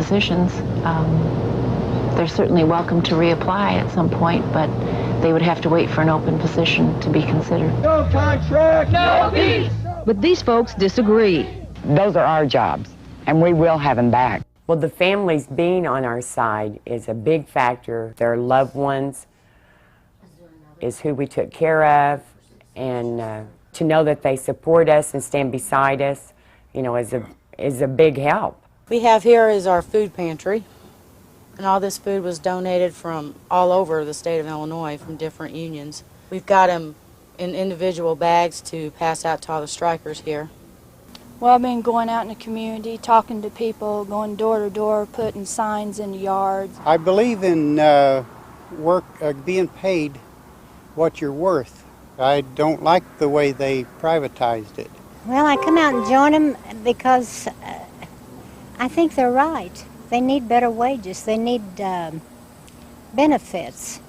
positions, they're certainly welcome to reapply at some point, but they would have to wait for an open position to be considered. No contract, no peace! But these folks disagree. Those are our jobs, and we will have them back. Well, the families being on our side is a big factor. Their loved ones is who we took care of, and to know that they support us and stand beside us, you know, is a big help. We have here is our food pantry, and all this food was donated from all over the state of Illinois from different unions. We've got them in individual bags to pass out to all the strikers here. Well, I've been going out in the community, talking to people, going door to door, putting signs in the yards. I believe in being paid what you're worth. I don't like the way they privatized it. Well, I come out and join them because I think they're right. They need better wages. They need benefits.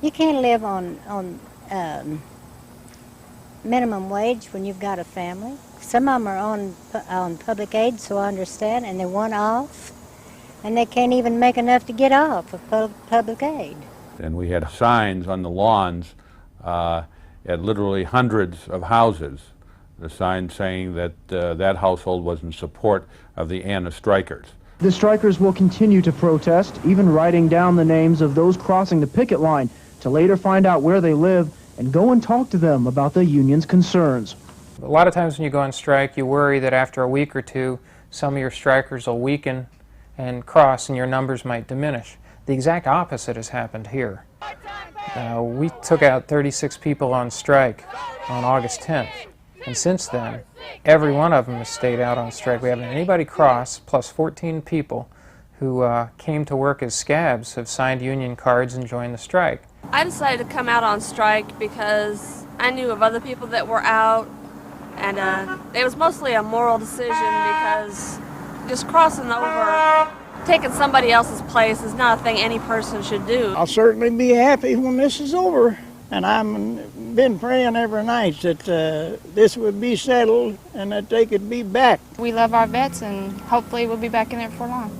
You can't live on minimum wage when you've got a family. Some of them are on public aid, so I understand, and they want off, and they can't even make enough to get off of public aid. And we had signs on the lawns at literally hundreds of houses, the sign saying that that household was in support of the ANA strikers. The strikers will continue to protest, even writing down the names of those crossing the picket line to later find out where they live and go and talk to them about the union's concerns. A lot of times when you go on strike, you worry that after a week or two, some of your strikers will weaken and cross and your numbers might diminish. The exact opposite has happened here. We took out 36 people on strike on August 10th, and since then, every one of them has stayed out on strike. We haven't had anybody cross, plus 14 people who came to work as scabs have signed union cards and joined the strike. I decided to come out on strike because I knew of other people that were out, and it was mostly a moral decision because just crossing over, taking somebody else's place is not a thing any person should do. I'll certainly be happy when this is over, and I've been praying every night that this would be settled and that they could be back. We love our vets, and hopefully we'll be back in there for long.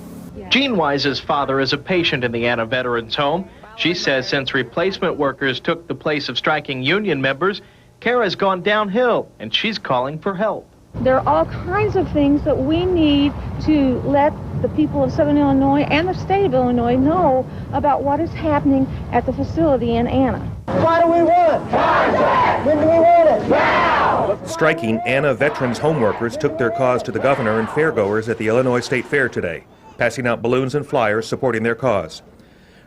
Jean Wise's father is a patient in the ANA Veterans Home. She says since replacement workers took the place of striking union members, care has gone downhill, and she's calling for help. There are all kinds of things that we need to let the people of Southern Illinois and the state of Illinois know about what is happening at the facility in ANA. Why do we want it? Contract! When do we want it? Now! Striking ANA Veterans Home workers took their cause to the governor and fairgoers at the Illinois State Fair today, passing out balloons and flyers supporting their cause.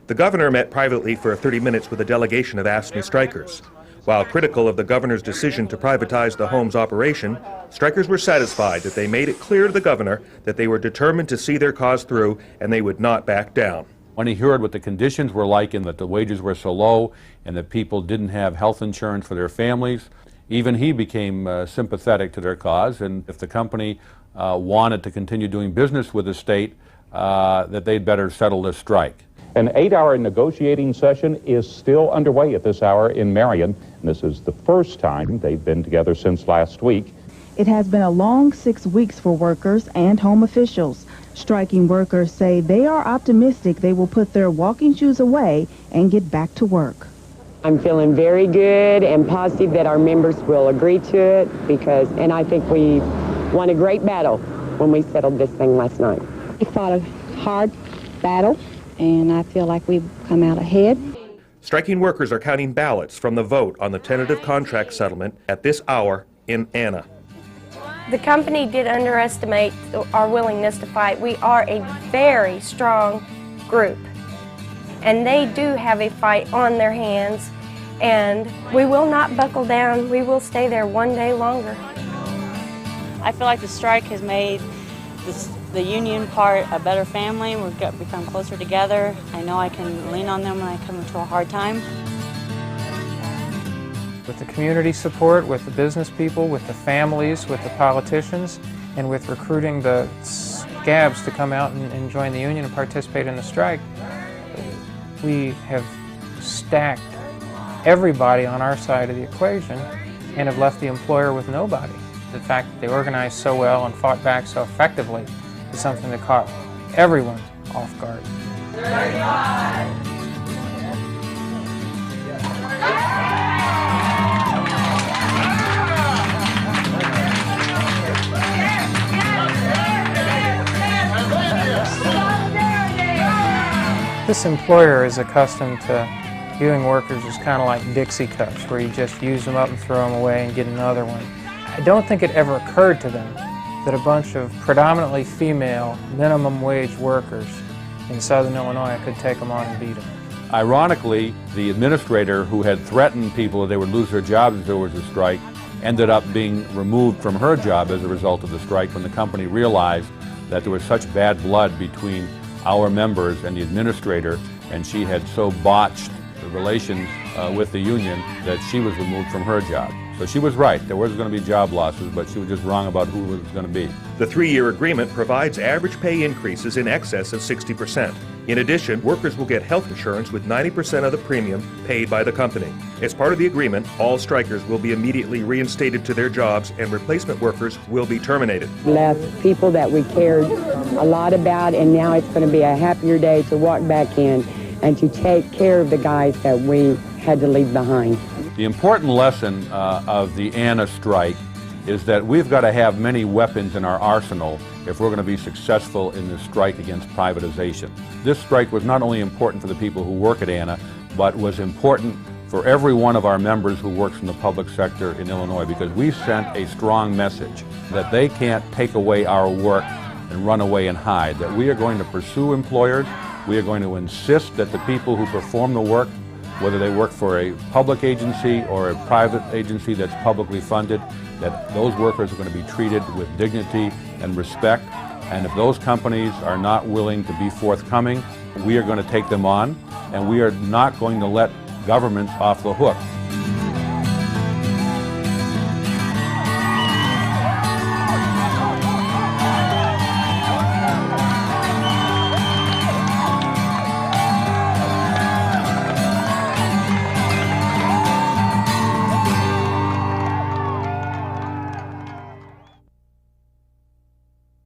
The governor met privately for 30 minutes with a delegation of AFSCME strikers. While critical of the governor's decision to privatize the home's operation, strikers were satisfied that they made it clear to the governor that they were determined to see their cause through and they would not back down. When he heard what the conditions were like and that the wages were so low and that people didn't have health insurance for their families, even he became sympathetic to their cause, and if the company wanted to continue doing business with the state, that they'd better settle this strike. An 8-hour negotiating session is still underway at this hour in Marion. This is the first time they've been together since last week. It has been a long 6 weeks for workers and home officials. Striking workers say they are optimistic they will put their walking shoes away and get back to work. I'm feeling very good and positive that our members will agree to it and I think we won a great battle when we settled this thing last night. We fought a hard battle, and I feel like we've come out ahead. Striking workers are counting ballots from the vote on the tentative contract settlement at this hour in ANA. The company did underestimate our willingness to fight. We are a very strong group, and they do have a fight on their hands, and we will not buckle down. We will stay there one day longer. I feel like the strike has made the union part a better family. We've become closer together. I know I can lean on them when I come into a hard time. With the community support, with the business people, with the families, with the politicians, and with recruiting the scabs to come out and join the union and participate in the strike, we have stacked everybody on our side of the equation and have left the employer with nobody. The fact that they organized so well and fought back so effectively is something that caught everyone off guard. This employer is accustomed to viewing workers as kind of like Dixie cups, where you just use them up and throw them away and get another one. I don't think it ever occurred to them that a bunch of predominantly female minimum wage workers in Southern Illinois could take them on and beat them. Ironically, the administrator who had threatened people that they would lose their jobs if there was a strike ended up being removed from her job as a result of the strike when the company realized that there was such bad blood between our members and the administrator, and she had so botched the relations with the union that she was removed from her job. So she was right. There was going to be job losses, but she was just wrong about who it was going to be. The 3-year agreement provides average pay increases in excess of 60%. In addition, workers will get health insurance with 90% of the premium paid by the company. As part of the agreement, all strikers will be immediately reinstated to their jobs and replacement workers will be terminated. Left people that we cared a lot about, and now it's going to be a happier day to walk back in and to take care of the guys that we had to leave behind. The important lesson of the ANA strike is that we've got to have many weapons in our arsenal if we're going to be successful in this strike against privatization. This strike was not only important for the people who work at ANA, but was important for every one of our members who works in the public sector in Illinois, because we sent a strong message that they can't take away our work and run away and hide, that we are going to pursue employers, we are going to insist that the people who perform the work, whether they work for a public agency or a private agency that's publicly funded, that those workers are going to be treated with dignity and respect. And if those companies are not willing to be forthcoming, we are going to take them on, and we are not going to let governments off the hook.